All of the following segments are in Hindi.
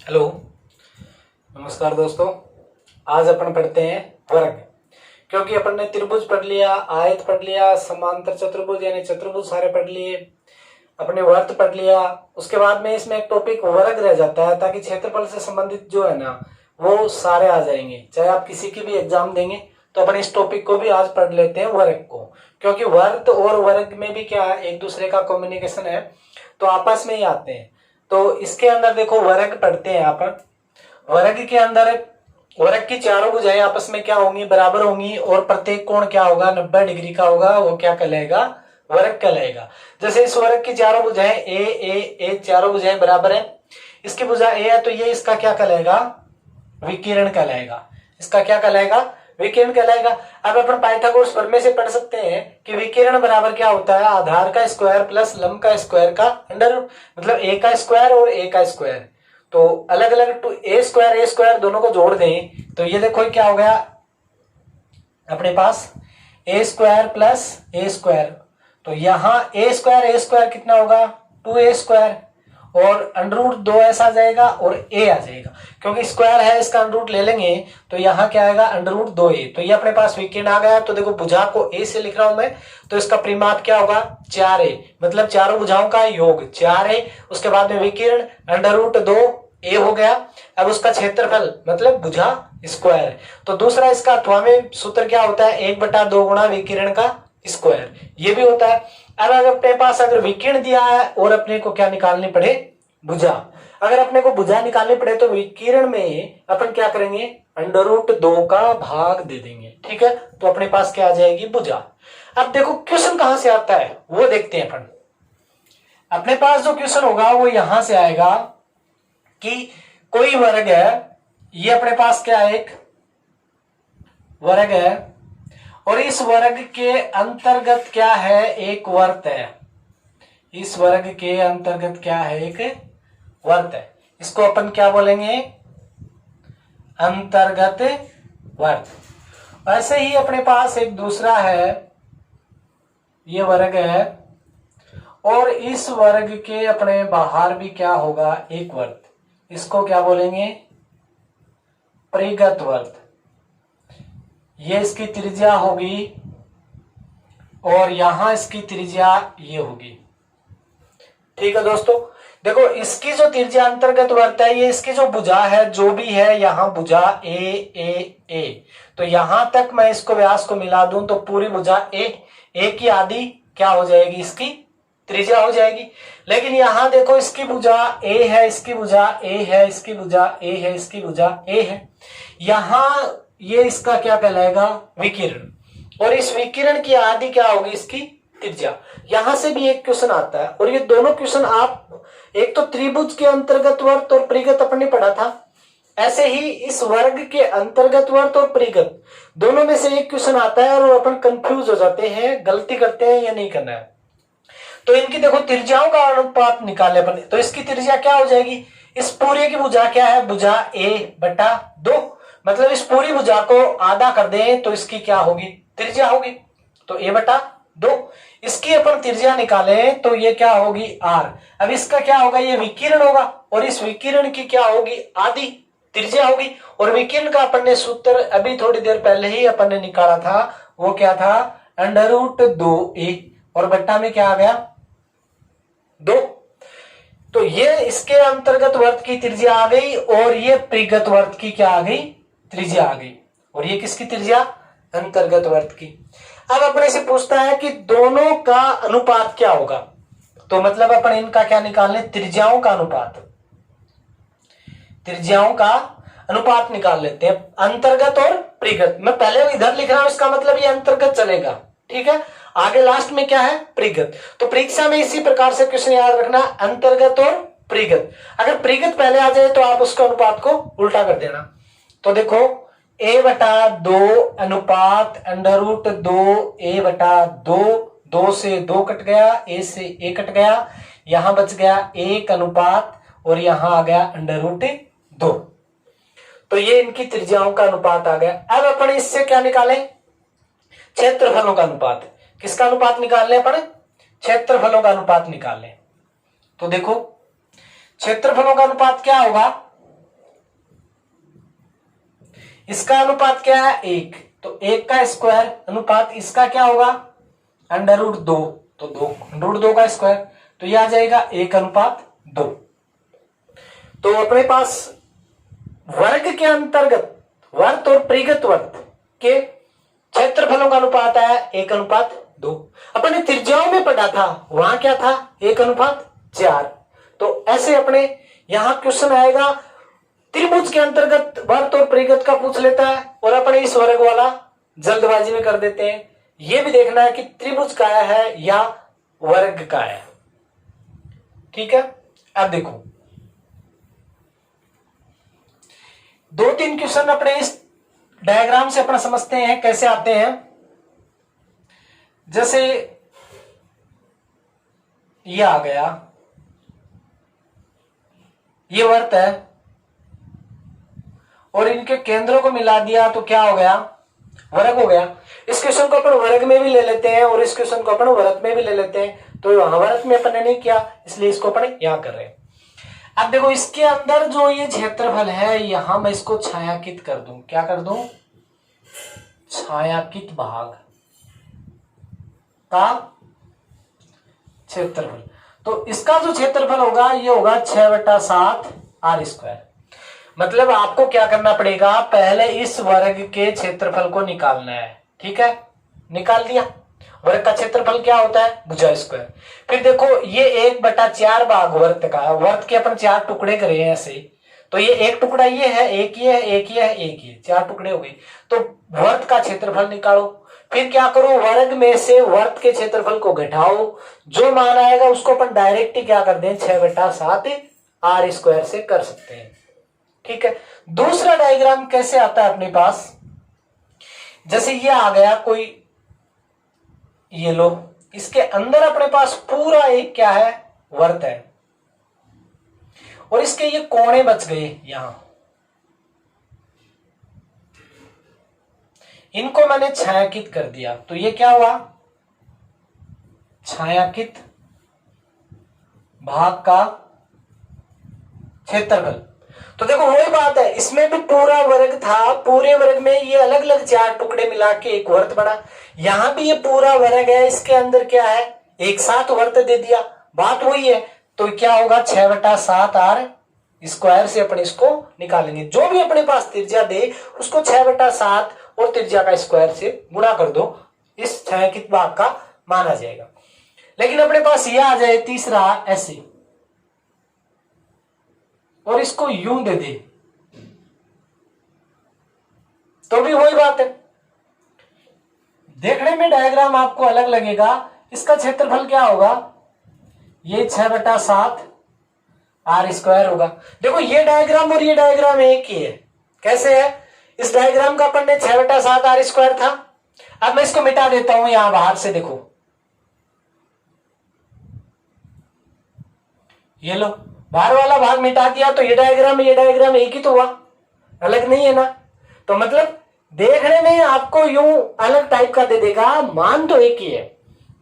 हेलो, नमस्कार दोस्तों। आज अपन पढ़ते हैं वर्ग। क्योंकि अपन ने त्रिभुज पढ़ लिया, आयत पढ़ लिया, समांतर चतुर्भुज यानी चतुर्भुज सारे पढ़ लिए, अपने वर्त पढ़ लिया। उसके बाद में इसमें एक टॉपिक वर्ग रह जाता है, ताकि क्षेत्रफल से संबंधित जो है ना वो सारे आ जाएंगे। चाहे आप किसी की भी एग्जाम देंगे तो अपन इस टॉपिक को भी आज पढ़ लेते हैं, वर्ग को। क्योंकि वर्त और वर्ग में भी क्या है, एक दूसरे का कम्युनिकेशन है, तो आपस में ही आते हैं। तो इसके अंदर देखो वर्ग पढ़ते हैं अपन। वर्ग के अंदर वर्ग की चारों भुजाएं आपस में क्या होंगी, बराबर होंगी, और प्रत्येक कोण क्या होगा, 90 डिग्री का होगा। वो क्या कहलाएगा, वर्ग कहलाएगा। जैसे इस वर्ग की चारों भुजाएं ए चारों भुजाएं बराबर है। इसकी भुजा ए है तो ये इसका क्या कहलाएगा, विकिरण कहलाएगा। इसका क्या कहलाएगा, विकिरण कहलाएगा। अब अपन पाइथागोरस प्रमेय से पढ़ सकते हैं कि विकिरण बराबर क्या होता है, आधार का स्क्वायर प्लस लंब का स्क्वायर का अंडर, मतलब ए का स्क्वायर और ए का स्क्वायर। तो अलग अलग ए स्क्वायर दोनों को जोड़ दें तो ये देखो क्या हो गया अपने पास, ए स्क्वायर प्लस ए स्क्वायर। तो यहां ए स्क्वायर कितना होगा, 2a स्क्वायर, और अंडर दो ऐसा आ जाएगा और a आ जाएगा। क्योंकि स्क्वायर है, इसका अंडर ले लेंगे तो यहाँ क्या आएगा, अंडर 2a। तो ये अपने पास विकिरण आ गया। तो देखो भुजा को a से लिख रहा हूं मैं, तो इसका परिमाप क्या होगा, 4a, मतलब चारों भुजाओं का योग 4a। उसके बाद में विकिरण अंडर 2a हो गया। अब उसका क्षेत्रफल मतलब भुजा स्क्वायर। तो दूसरा इसका अथवामें सूत्र क्या होता है, 1/2 गुणा विकिरण का स्क्वायर, ये भी होता है। अब अगर अपने पास अगर विकिरण दिया है और अपने को क्या निकालनी पड़े, भुजा। अगर अपने को भुजा निकालनी पड़े तो विकिरण में अपन क्या करेंगे, अंडर रूट 2 का भाग दे देंगे। ठीक है, तो अपने पास क्या आ जाएगी, भुजा। अब देखो क्वेश्चन कहां से आता है वो देखते हैं अपन। अपने पास जो क्वेश्चन होगा वो यहां से आएगा कि कोई वर्ग है, ये अपने पास क्या है, एक वर्ग है, और इस वर्ग के अंतर्गत क्या है, एक वर्त है। इस वर्ग के अंतर्गत क्या है, एक वर्त है। इसको अपन क्या बोलेंगे, अंतर्गत वर्त। ऐसे ही अपने पास एक दूसरा है, ये वर्ग है, और इस वर्ग के अपने बाहर भी क्या होगा, एक वर्त। इसको क्या बोलेंगे, परिगत वर्त। ये इसकी त्रिज्या होगी और यहां इसकी त्रिज्या ये होगी। ठीक है दोस्तों, देखो इसकी जो त्रिज्या अंतर्गत वर्त है, ये इसकी जो भुजा है जो भी है, यहां भुजा ए, तो यहां तक मैं इसको व्यास को मिला दूं तो पूरी भुजा ए की आधी क्या हो जाएगी, इसकी त्रिज्या हो जाएगी। लेकिन यहां देखो इसकी भुजा ए है, इसकी भुजा ए है, इसकी भुजा ए है, इसकी भुजा ए है। यहां ये इसका क्या कहलाएगा, विकिरण, और इस विकिरण की आधी क्या होगी, इसकी त्रिज्या। यहां से भी एक क्वेश्चन आता है, और ये दोनों क्वेश्चन आप, एक तो त्रिभुज के अंतर्गत वर्त और परिगत अपन ने पढ़ा था, ऐसे ही इस वर्ग के अंतर्गत वर्त और परिगत दोनों में से एक क्वेश्चन आता है, और अपन कंफ्यूज हो जाते हैं, गलती करते हैं या नहीं करना है। तो इनकी देखो त्रिज्याओं का अनुपात निकाले अपन, तो इसकी त्रिज्या क्या हो जाएगी, इस पूरे की भुजा क्या है, भुजा a/2, मतलब इस पूरी भुजा को आधा कर दें तो इसकी क्या होगी, त्रिज्या होगी, तो a/2। इसकी अपन त्रिज्या निकालें तो ये क्या होगी, r। अब इसका क्या होगा, ये विकिरण होगा, और इस विकिरण की क्या होगी, आधी त्रिज्या होगी। और विकिरण का अपन ने सूत्र अभी थोड़ी देर पहले ही अपन ने निकाला था, वो क्या था, अंडर रूट 2a, और बट्टा में क्या आ गया, 2। तो ये इसके अंतर्गत वर्त की त्रिज्या आ गई, और ये परिगत वर्त की क्या आ गई, त्रिज्या आ गई। और ये किसकी त्रिज्या, अंतर्गत वर्त की। अब अपने से पूछता है कि दोनों का अनुपात क्या होगा, तो मतलब अपन इनका क्या निकालने, त्रिज्याओं का अनुपात, त्रिज्याओं का अनुपात निकाल लेते हैं, अंतर्गत और परिगत। मैं पहले इधर लिख रहा हूं, इसका मतलब ये अंतर्गत चलेगा। ठीक है, आगे लास्ट में क्या है, परिगत। तो परीक्षा में इसी प्रकार से क्वेश्चन याद रखना, अंतर्गत और परिगत। अगर परिगत पहले आ जाए तो आप उसके अनुपात को उल्टा कर देना। तो देखो a/2 अनुपात अंडर रूट 2a/2, 2 से 2 कट गया, a से a कट गया, यहां बच गया 1 अनुपात, और यहां आ गया अंडर रूट 2। तो ये इनकी त्रिज्याओं का अनुपात आ गया। अब अपन इससे क्या निकालें, क्षेत्रफलों का अनुपात। किसका अनुपात निकाल लें अपन, क्षेत्रफलों का अनुपात निकाल लें। तो देखो क्षेत्रफलों का अनुपात क्या होगा, इसका अनुपात क्या है 1, तो 1 का स्क्वायर अनुपात इसका क्या होगा √2, तो 2 √2 का स्क्वायर, तो यह आ जाएगा 1:2। तो अपने पास वर्ग के अंतर्गत वर्त और परिगत वर्त के क्षेत्रफलों का अनुपात है 1:2। अपन ने त्रिज्याओं में पढ़ा था, वहां क्या था 1:4। तो ऐसे अपने यहां क्वेश्चन आएगा त्रिभुज के अंतर्गत वर्त और परिगत का पूछ लेता है, और अपने इस वर्ग वाला जल्दबाजी में कर देते हैं। यह भी देखना है कि त्रिभुज का है या वर्ग का है। ठीक है, अब देखो 2-3 क्वेश्चन अपने इस डायग्राम से अपना समझते हैं कैसे आते हैं। जैसे ये आ गया, ये वर्त है और इनके केंद्रों को मिला दिया तो क्या हो गया वर्ग हो गया। इस क्वेश्चन को अपन वर्ग में भी ले लेते हैं और इस क्वेश्चन को अपन वर्त में भी ले लेते हैं, तो वहां वर्त में अपन ने नहीं किया इसलिए इसको अपन यहां कर रहे हैं। अब देखो इसके अंदर जो ये क्षेत्रफल है यहां मैं इसको छायांकित कर दूं, क्या कर दूं छायांकित भाग का क्षेत्रफल। तो इसका जो क्षेत्रफल होगा ये होगा 6/7 r²। मतलब आपको क्या करना पड़ेगा, पहले इस वर्ग के क्षेत्रफल को निकालना है। ठीक है, निकाल दिया। वर्ग का क्षेत्रफल क्या होता है भुजा स्क्वायर। फिर देखो ये 1/4 भाग वर्त का, वर्त के अपन 4 टुकड़े करे हैं ऐसे, तो ये एक टुकड़ा ये है, एक ये है, एक ये है, एक ये, 4 टुकड़े हो गए। तो वर्त का क्षेत्रफल निकालो। फिर क्या करो, वर्ग में से वर्त के क्षेत्रफल को घटाओ, जो मान आएगा उसको अपन डायरेक्ट ही क्या कर दें 6/7 r² से कर सकते हैं। ठीक है, दूसरा डायग्राम कैसे आता है अपने पास, जैसे ये आ गया कोई, ये लो, इसके अंदर अपने पास पूरा एक क्या है वर्त है और इसके ये कोने बच गए यहां, इनको मैंने छायांकित कर दिया, तो ये क्या हुआ छायांकित भाग का क्षेत्रफल। तो देखो वही बात है, इसमें भी पूरा वर्ग था, पूरे वर्ग में ये अलग अलग 4 टुकड़े मिला के एक वर्त बना। यहां भी ये पूरा वर्ग है, इसके अंदर क्या है एक साथ वर्त दे दिया, बात वही है। तो क्या होगा 6/7 r² से अपन इसको निकालेंगे। जो भी अपने पास त्रिज्या दे उसको 6/7 और त्रिज्या का स्क्वायर से गुणा कर दो, इस छायांकित भाग का मान आ जाएगा। लेकिन अपने पास यह आ जाए तीसरा ऐसे और इसको यूं दे दे तो भी वही बात है, देखने में डायग्राम आपको अलग लगेगा। इसका क्षेत्रफल क्या होगा, ये 6/7 r² होगा। देखो ये डायग्राम और ये डायग्राम एक ही है। कैसे है, इस डायग्राम का अपन ने 6/7 r² था। अब मैं इसको मिटा देता हूं यहां बाहर से, देखो ये लो बाहर वाला भाग मिटा दिया, तो ये डायग्राम एक ही तो हुआ, अलग नहीं है ना। तो मतलब देखने में आपको यूं अलग टाइप का दे देगा, मान तो एक ही है।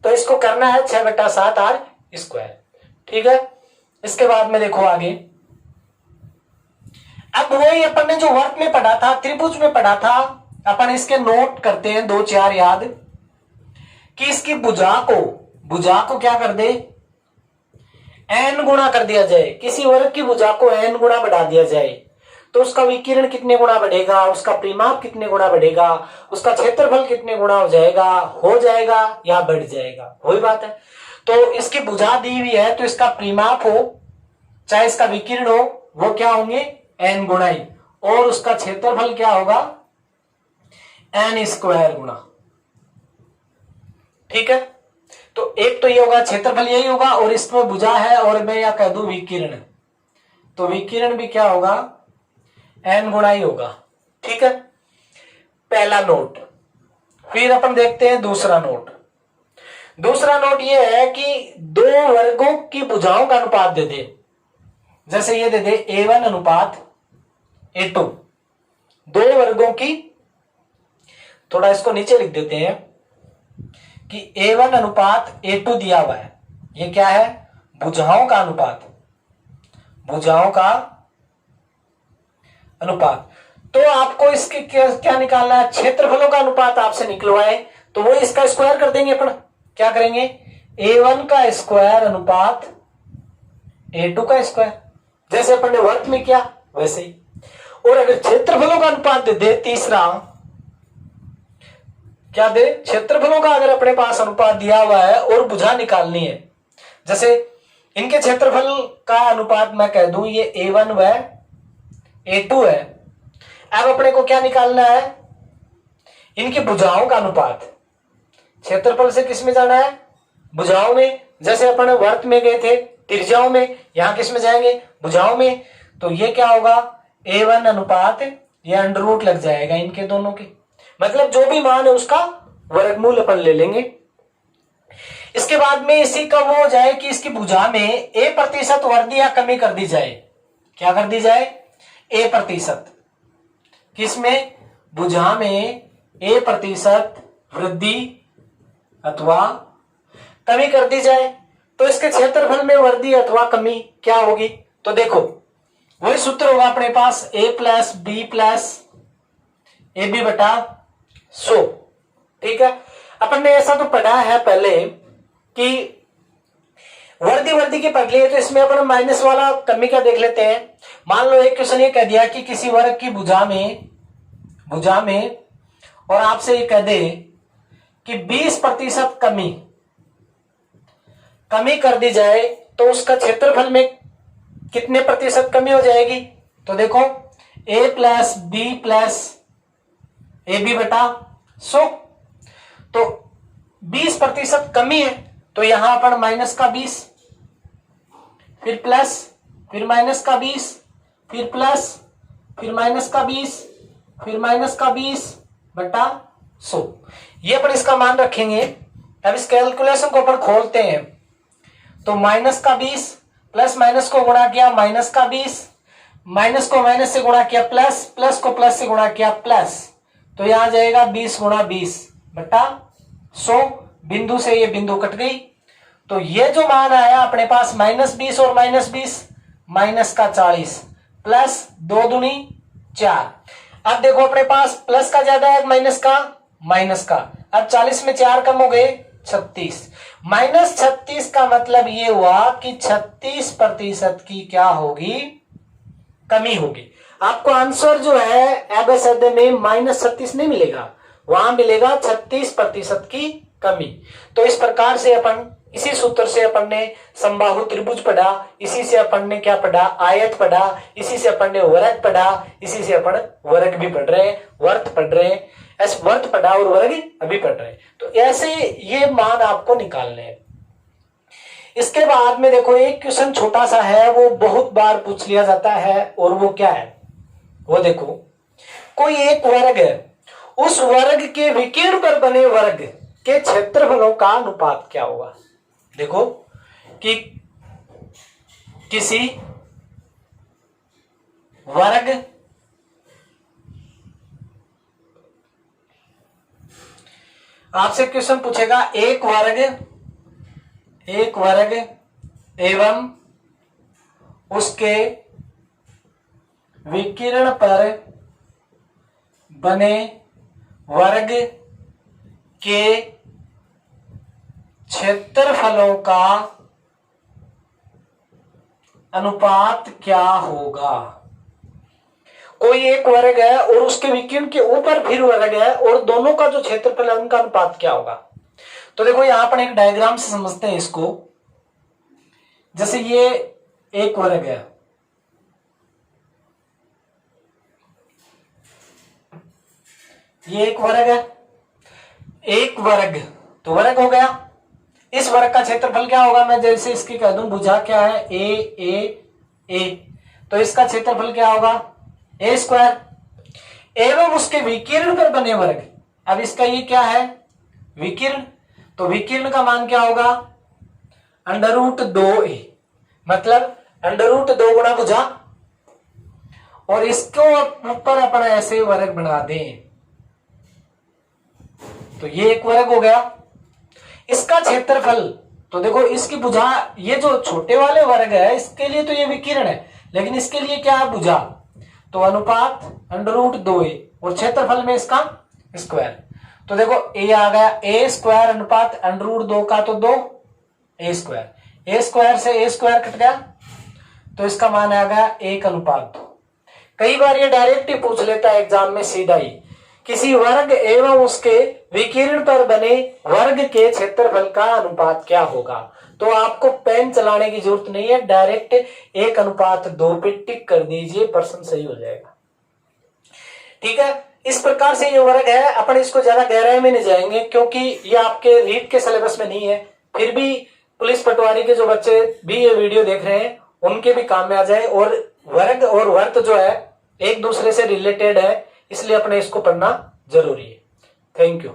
तो इसको करना है 6/7 r²। ठीक है, इसके बाद में देखो आगे, अब वही अपन ने जो वर्ग में पढ़ा था, त्रिभुज में पढ़ा था, अपन इसके नोट करते हैं 2-4 याद, कि इसकी भुजा को क्या कर दे n गुणा कर दिया जाए। किसी वर्ग की भुजा को n गुणा बढ़ा दिया जाए तो उसका विकिरण कितने गुणा बढ़ेगा, उसका परिमाप कितने गुणा बढ़ेगा, उसका क्षेत्रफल कितने गुणा हो जाएगा या बढ़ जाएगा, वही बात है। तो इसकी भुजा दी हुई है तो इसका परिमाप हो चाहे इसका विकिरण हो, वो क्या होंगे n गुणाई, और उसका क्षेत्रफल क्या होगा n² गुणा। ठीक है, तो एक तो ये होगा क्षेत्रफल यही होगा, और इसमें भुजा है और मैं या कह दूं विकिरण, तो विकिरण भी क्या होगा n गुणा ही होगा। ठीक है, पहला नोट। फिर अपन देखते हैं दूसरा नोट। दूसरा नोट ये है कि 2 वर्गों की भुजाओं का अनुपात दे दे। जैसे ये दे दे a1 अनुपात a2, 2 वर्गों की, थोड़ा इसको नीचे लिख देते हैं कि a1 अनुपात a2 दिया हुआ है। ये क्या है भुजाओं का अनुपात, तो आपको इसके क्या निकालना है, क्षेत्रफलों का अनुपात आपसे निकलवाए, तो वो इसका स्क्वायर कर देंगे अपन। क्या करेंगे, A1 का स्क्वायर अनुपात A2 का स्क्वायर, जैसे अपन ने वर्ग में किया वैसे ही। और अगर क्षेत्रफलों का अनुपात दे तीसरा, क्या दे, क्षेत्रफलों का अगर अपने पास अनुपात दिया हुआ है और भुजा निकालनी है, जैसे इनके क्षेत्रफल का अनुपात मैं कह दूं ये A1 व A2 है। अब अपने को क्या निकालना है, इनकी भुजाओं का अनुपात। क्षेत्रफल से किस में जाना है, भुजाओं में। जैसे अपन वर्ग में गए थे त्रिज्याओं में, यहां किस में जाएंगे, भुजाओं में। तो ये क्या होगा, A1 अनुपात ये अंडर रूट लग जाएगा इनके दोनों के, मतलब जो भी मान है उसका वर्गमूल अपन ले लेंगे। इसके बाद में इसी का वो हो जाए कि इसकी भुजा में A% वृद्धि या कमी कर दी जाए। क्या कर दी जाए, A%, किसमें, भुजा में A% वृद्धि अथवा कमी कर दी जाए। तो इसके क्षेत्रफल में वृद्धि अथवा कमी क्या होगी, तो देखो वही सूत्र होगा अपने पास, A plus B plus AB बटा 100। ठीक है, अपन ने ऐसा तो पढ़ा है पहले कि वर्दी की पढ़ ली है, तो इसमें अपन माइनस वाला कमी का देख लेते हैं। मान लो एक क्वेश्चन ये कह दिया कि किसी वर्ग की भुजा में और आपसे ये कह दे कि 20% कमी कर दी जाए, तो उसका क्षेत्रफल में कितने प्रतिशत कमी हो जाएगी। तो देखो A plus B plus AB बटा 100, तो 20% कमी है, तो यहां पर माइनस का 20, फिर प्लस, फिर माइनस का 20, फिर प्लस, फिर माइनस का 20, फिर माइनस का 20 बटा 100। ये अपन इसका मान रखेंगे। अब इस कैलकुलेशन को अपन खोलते हैं, तो माइनस का 20 प्लस माइनस को गुणा किया माइनस का 20, माइनस को माइनस से गुणा किया प्लस, प्लस को प्लस से गुणा किया प्लस, तो यहां जाएगा 20 गुणा 20 बटा 100। बिंदु से ये बिंदु कट गई, तो ये जो मान आया अपने पास -20 और -20 माइनस का 40 प्लस 2 दूनी 4। अब देखो अपने पास प्लस का ज्यादा है माइनस का, अब 40 में 4 कम हो गए 36, -36 का मतलब ये हुआ कि 36% की क्या होगी, कमी होगी। आपको आंसर जो है एबेसड में -36 नहीं मिलेगा, वहां मिलेगा 36% की कमी। तो इस प्रकार से अपन इसी सूत्र से अपन ने समबाहु त्रिभुज पढ़ा, इसी से अपन ने क्या पढ़ा, आयत पढ़ा, इसी से अपन ने वर्ग पढ़ा, इसी से अपन वर्ग भी पढ़ रहे हैं, वर्त पढ़ रहे हैं, ऐसे वर्त पढ़ा और वर्ग अभी पढ़ रहे हैं। तो ऐसे ये मान आपको निकालने हैं। इसके बाद में देखो एक क्वेश्चन छोटा सा है, वो बहुत बार पूछ लिया जाता है, और वो क्या है, वो देखो कोई एक वर्ग है, उस वर्ग के विकीर्ण पर बने वर्ग के क्षेत्रफलों का अनुपात क्या होगा। देखो कि किसी वर्ग आपसे क्वेश्चन पूछेगा, एक वर्ग एवं उसके विकीर्ण पर बने वर्ग के क्षेत्रफलों का अनुपात क्या होगा। कोई एक वर्ग है और उसके विकीर्ण के ऊपर फिर वर्ग है, और दोनों का जो क्षेत्रफल है उनका अनुपात क्या होगा। तो देखो यहां पर एक डायग्राम से समझते हैं इसको। जैसे ये एक वर्ग है, ये एक वर्ग है, एक वर्ग तो वर्ग हो गया। इस वर्ग का क्षेत्रफल क्या होगा, मैं जैसे इसकी कह दूं भुजा क्या है ए, तो इसका क्षेत्रफल क्या होगा A²। एवं उसके विकीर्ण पर बने वर्ग, अब इसका ये क्या है विकीर्ण, तो विकीर्ण का मान क्या होगा √2a, मतलब √2 गुणा भुजा, और इसको ऊपर अपन ऐसे वर्ग बना दें, तो ये एक वर्ग हो गया। इसका क्षेत्रफल, तो देखो इसकी भुजा, ये जो छोटे वाले वर्ग है इसके लिए तो ये विकीर्ण है, लेकिन इसके लिए क्या है भुजा, तो अनुपात √2a और क्षेत्रफल में इसका स्क्वायर। तो देखो ए आ गया ए स्क्वायर अनुपात √2 का तो 2 ए स्क्वायर से ए स्क्वायर कट गया तो इसका मान आ गया 1:2। कई बार ये डायरेक्ट ही पूछ लेता है एग्जाम में सीधा ही, किसी वर्ग एवं उसके विकीर्ण पर बने वर्ग के क्षेत्रफल का अनुपात क्या होगा। तो आपको पेन चलाने की जरूरत नहीं है, डायरेक्ट 1:2 पे टिक कर दीजिए, प्रश्न सही हो जाएगा। ठीक है, इस प्रकार से ये वर्ग है। अपन इसको ज्यादा गहराई में नहीं जाएंगे क्योंकि ये आपके रीट के सिलेबस में नहीं है, फिर भी पुलिस पटवारी के जो बच्चे भी ये वीडियो देख रहे हैं उनके भी काम में आ जाए। और वर्ग और वर्त जो है एक दूसरे से रिलेटेड है, इसलिए अपने इसको पढ़ना जरूरी है। Thank you.